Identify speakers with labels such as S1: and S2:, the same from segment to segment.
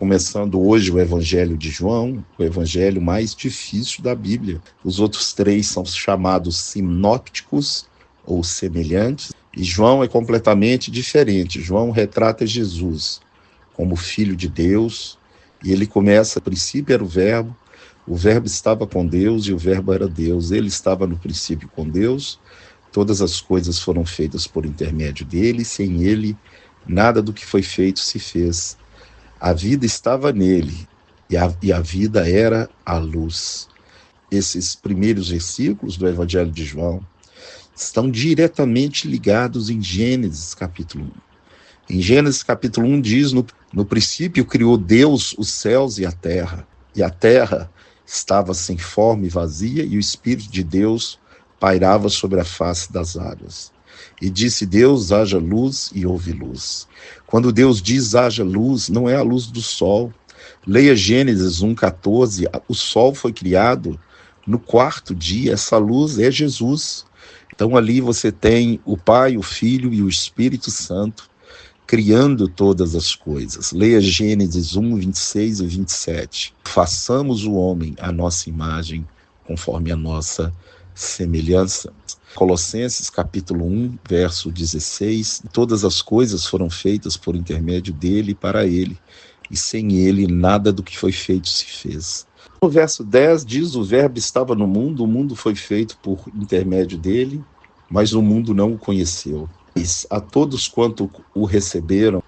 S1: começando hoje o Evangelho de João, o evangelho mais difícil da Bíblia. Os outros 3 são chamados sinópticos ou semelhantes, e João é completamente diferente. João retrata Jesus como Filho de Deus, e ele começa: no princípio era o Verbo estava com Deus e o Verbo era Deus. Ele estava no princípio com Deus, todas as coisas foram feitas por intermédio dele, sem ele nada do que foi feito se fez. A vida estava nele, e a vida era a luz. Esses primeiros versículos do Evangelho de João estão diretamente ligados em Gênesis capítulo 1. Em Gênesis capítulo 1 diz: no princípio criou Deus os céus e a terra estava sem forma e vazia, e o Espírito de Deus pairava sobre a face das águas. E disse Deus: haja luz, e houve luz. Quando Deus diz haja luz, não é a luz do sol. Leia Gênesis 1,14, o sol foi criado no 4º dia, essa luz é Jesus. Então ali você tem o Pai, o Filho e o Espírito Santo criando todas as coisas. Leia Gênesis 1, 26 e 27. Façamos o homem à nossa imagem, conforme a nossa semelhança. Colossenses capítulo 1, verso 16. Todas as coisas foram feitas por intermédio dele e para ele, e sem ele nada do que foi feito se fez. No verso 10 diz: o Verbo estava no mundo, o mundo foi feito por intermédio dele, mas o mundo não o conheceu. A todos quanto o receberam,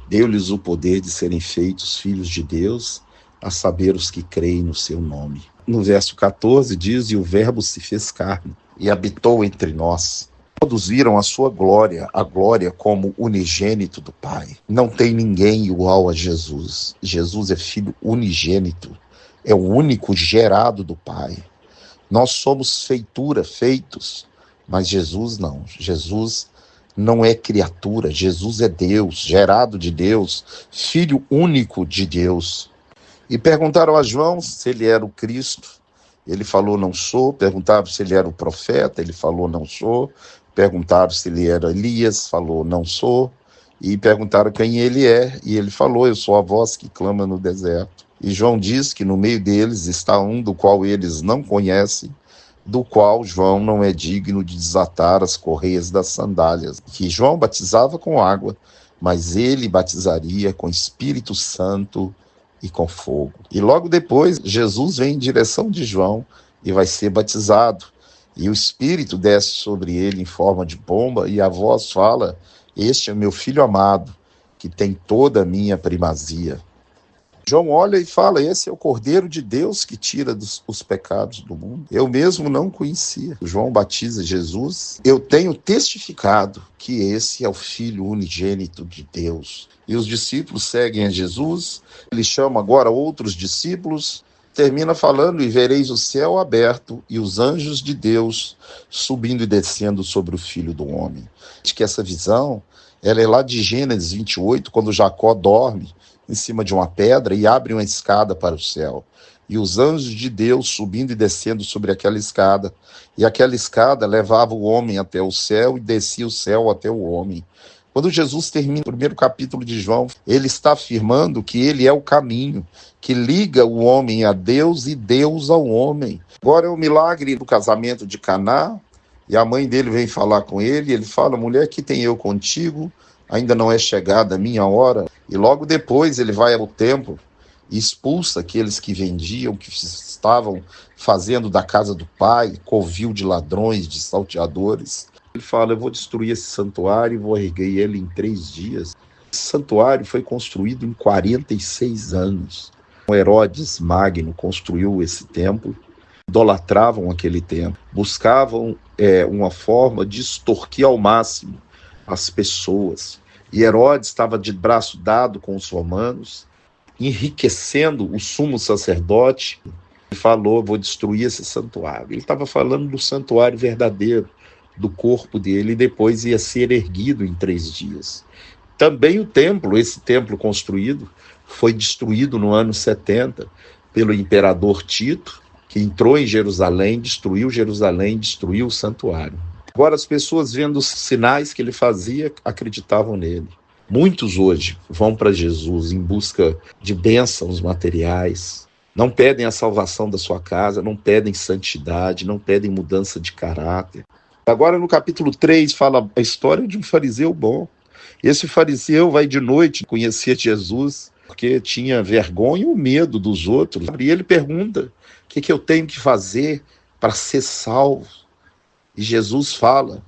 S1: deu-lhes o poder de serem feitos filhos de Deus, a saber, os que creem no seu nome. No verso 14 diz: e o Verbo se fez carne e habitou entre nós. Todos viram a sua glória, a glória como unigênito do Pai. Não tem ninguém igual a Jesus. Jesus é filho unigênito, é o único gerado do Pai. Nós somos feitura, feitos, mas Jesus não. Jesus não é criatura, Jesus é Deus, gerado de Deus, filho único de Deus. E perguntaram a João se ele era o Cristo, ele falou: não sou. Perguntaram se ele era o profeta, ele falou: não sou. Perguntaram se ele era Elias, falou: não sou. E perguntaram quem ele é, e ele falou: eu sou a voz que clama no deserto. E João diz que no meio deles está um do qual eles não conhecem, do qual João não é digno de desatar as correias das sandálias. Que João batizava com água, mas ele batizaria com Espírito Santo e com fogo. E logo depois, Jesus vem em direção de João e vai ser batizado. E o Espírito desce sobre ele em forma de pomba, e a voz fala: este é meu filho amado, que tem toda a minha primazia. João olha e fala: esse é o Cordeiro de Deus que tira os pecados do mundo. Eu mesmo não conhecia. João batiza Jesus. Eu tenho testificado que esse é o Filho unigênito de Deus. E os discípulos seguem a Jesus. Ele chama agora outros discípulos. Termina falando: e vereis o céu aberto e os anjos de Deus subindo e descendo sobre o Filho do Homem. Acho que essa visão, ela é lá de Gênesis 28, quando Jacó dorme em cima de uma pedra e abre uma escada para o céu. E os anjos de Deus subindo e descendo sobre aquela escada. E aquela escada levava o homem até o céu e descia o céu até o homem. Quando Jesus termina o primeiro capítulo de João, ele está afirmando que ele é o caminho que liga o homem a Deus e Deus ao homem. Agora é o milagre do casamento de Caná, e a mãe dele vem falar com ele, e ele fala: mulher, que tem eu contigo? Ainda não é chegada a minha hora. E logo depois ele vai ao templo e expulsa aqueles que vendiam, que estavam fazendo da casa do pai covil de ladrões, de salteadores. Ele fala: eu vou destruir esse santuário e vou erguer ele em 3 dias. Esse santuário foi construído em 46 anos. Herodes Magno construiu esse templo, idolatravam aquele templo, buscavam uma forma de extorquir ao máximo as pessoas. E Herodes estava de braço dado com os romanos, enriquecendo o sumo sacerdote. Ele falou: vou destruir esse santuário. Ele estava falando do santuário verdadeiro, do corpo dele, e depois ia ser erguido em 3 dias. Também o templo, esse templo construído, foi destruído no ano 70 pelo imperador Tito, que entrou em Jerusalém, destruiu o santuário. Agora as pessoas, vendo os sinais que ele fazia, acreditavam nele. Muitos hoje vão para Jesus em busca de bênçãos materiais, não pedem a salvação da sua casa, não pedem santidade, não pedem mudança de caráter. Agora no capítulo 3 fala a história de um fariseu bom. Esse fariseu vai de noite conhecer Jesus, porque tinha vergonha ou medo dos outros. E ele pergunta, o que eu tenho que fazer para ser salvo? E Jesus fala,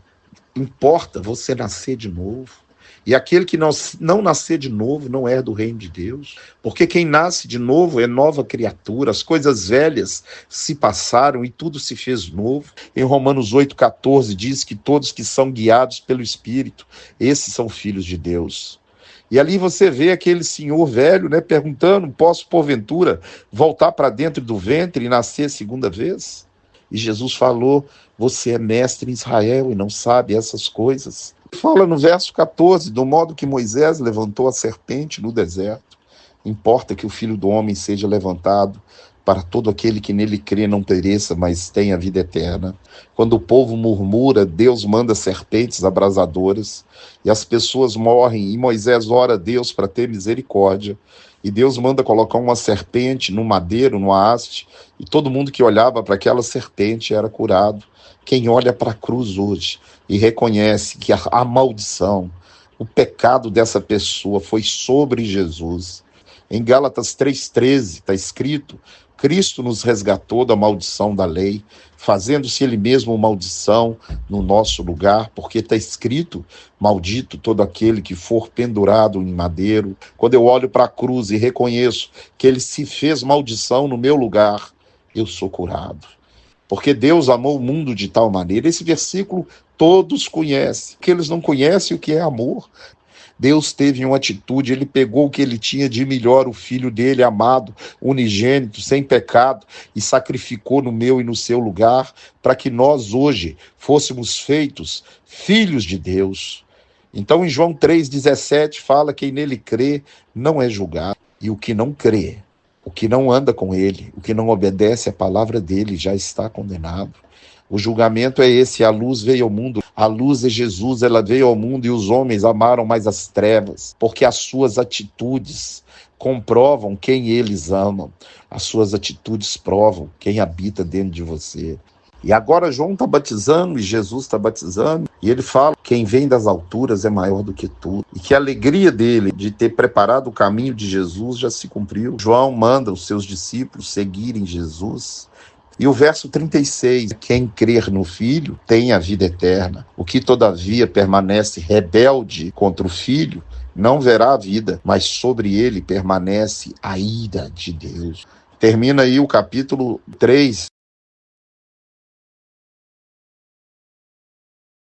S1: importa você nascer de novo. E aquele que não nascer de novo não é do reino de Deus. Porque quem nasce de novo é nova criatura. As coisas velhas se passaram e tudo se fez novo. Em Romanos 8,14 diz que todos que são guiados pelo Espírito, esses são filhos de Deus. E ali você vê aquele senhor velho, né, perguntando, posso porventura voltar para dentro do ventre e nascer segunda vez? E Jesus falou, você é mestre em Israel e não sabe essas coisas. Fala no verso 14, do modo que Moisés levantou a serpente no deserto, importa que o Filho do Homem seja levantado para todo aquele que nele crê não pereça, mas tenha vida eterna. Quando o povo murmura, Deus manda serpentes abrasadoras e as pessoas morrem e Moisés ora a Deus para ter misericórdia. E Deus manda colocar uma serpente no madeiro, no haste, e todo mundo que olhava para aquela serpente era curado. Quem olha para a cruz hoje e reconhece que a maldição, o pecado dessa pessoa foi sobre Jesus. Em Gálatas 3,13 está escrito, Cristo nos resgatou da maldição da lei, fazendo-se ele mesmo maldição no nosso lugar, porque está escrito, maldito todo aquele que for pendurado em madeiro. Quando eu olho para a cruz e reconheço que ele se fez maldição no meu lugar, eu sou curado. Porque Deus amou o mundo de tal maneira. Esse versículo todos conhecem, que eles não conhecem o que é amor. Deus teve uma atitude, ele pegou o que ele tinha de melhor, o filho dele amado, unigênito, sem pecado, e sacrificou no meu e no seu lugar, para que nós hoje fôssemos feitos filhos de Deus. Então em João 3,17 fala que quem nele crê não é julgado, e o que não crê, o que não anda com ele, o que não obedece à palavra dele já está condenado. O julgamento é esse, a luz veio ao mundo, a luz é Jesus, ela veio ao mundo e os homens amaram mais as trevas, porque as suas atitudes comprovam quem eles amam, as suas atitudes provam quem habita dentro de você. E agora João está batizando e Jesus está batizando, e ele fala, quem vem das alturas é maior do que tudo, e que a alegria dele de ter preparado o caminho de Jesus já se cumpriu. João manda os seus discípulos seguirem Jesus. E o verso 36, quem crer no Filho tem a vida eterna. O que todavia permanece rebelde contra o Filho não verá a vida, mas sobre ele permanece a ira de Deus. Termina aí o capítulo 3